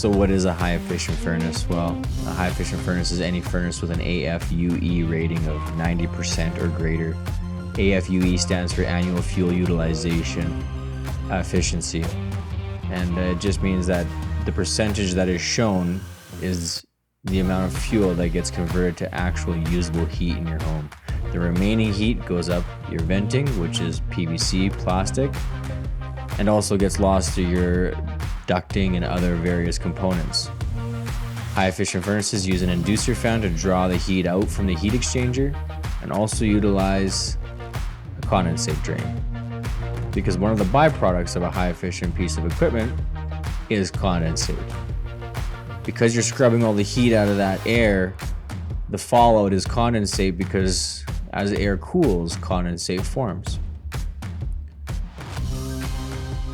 So what is a high efficient furnace? Well, a high efficient furnace is any furnace with an AFUE rating of 90% or greater. AFUE stands for annual fuel utilization efficiency. And it just means that the percentage that is shown is the amount of fuel that gets converted to actual usable heat in your home. The remaining heat goes up your venting, which is PVC plastic, and also gets lost through your ducting and other various components. High efficient furnaces use an inducer fan to draw the heat out from the heat exchanger and also utilize a condensate drain. Because one of the byproducts of a high efficient piece of equipment is condensate. Because you're scrubbing all the heat out of that air, the fallout is condensate, because as the air cools, condensate forms.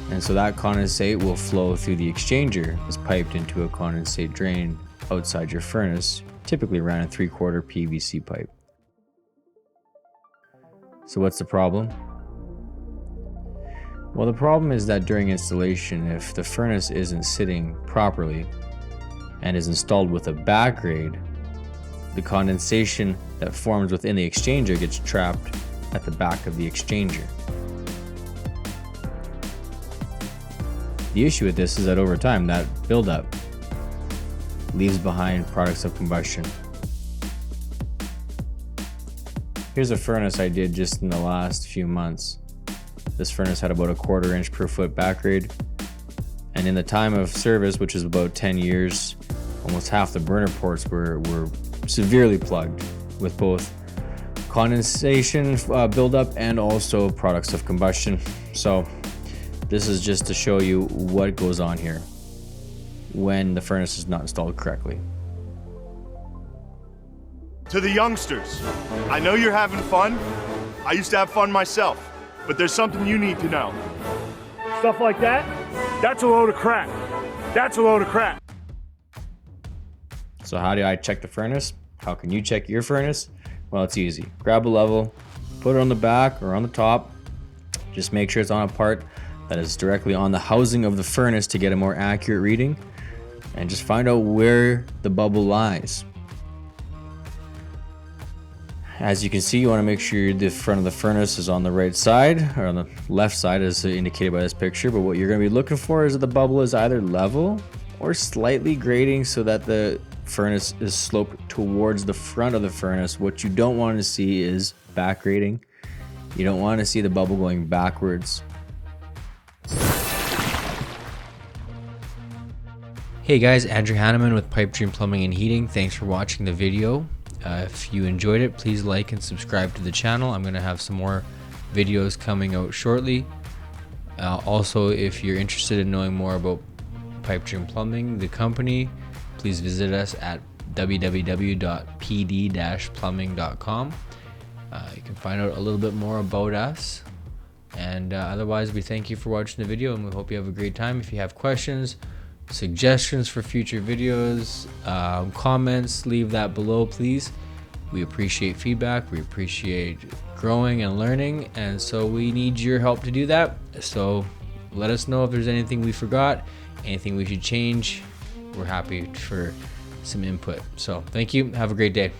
And so that condensate will flow through the exchanger. It's piped into a condensate drain outside your furnace, typically around a 3/4 PVC pipe. So what's the problem? Well, the problem is that during installation, if the furnace isn't sitting properly and is installed with a back grade, the condensation that forms within the exchanger gets trapped at the back of the exchanger. The issue with this is that over time, that buildup leaves behind products of combustion. Here's a furnace I did just in the last few months. This furnace had about a 1/4 inch per foot back grade, and in the time of service, which is about 10 years, almost half the burner ports were severely plugged with both condensation buildup and also products of combustion. So this is just to show you what goes on here when the furnace is not installed correctly. To the youngsters, I know you're having fun. I used to have fun myself, but there's something you need to know. Stuff like that, that's a load of crap. That's a load of crap. So how do I check the furnace? How can you check your furnace? Well, it's easy. Grab a level, put it on the back or on the top. Just make sure it's on a part that is directly on the housing of the furnace to get a more accurate reading, and just find out where the bubble lies. As you can see, you want to make sure the front of the furnace is on the right side, or on the left side as indicated by this picture. But what you're going to be looking for is that the bubble is either level or slightly grading so that the furnace is sloped towards the front of the furnace. What you don't want to see is back grading. You don't want to see the bubble going backwards. Hey guys, Andrew Hanneman with Pipe Dream Plumbing and Heating. Thanks for watching the video. If you enjoyed it, please like and subscribe to the channel. I'm going to have some more videos coming out shortly. Also, if you're interested in knowing more about Pipe Dream Plumbing, the company, please visit us at www.pd-plumbing.com. You can find out a little bit more about us. And otherwise, we thank you for watching the video, and we hope you have a great time. If you have questions, suggestions for future videos, comments, leave that below, please. We appreciate feedback. We appreciate growing and learning, and so we need your help to do that. So let us know if there's anything we forgot, anything we should change. We're happy for some input. So thank you. Have a great day.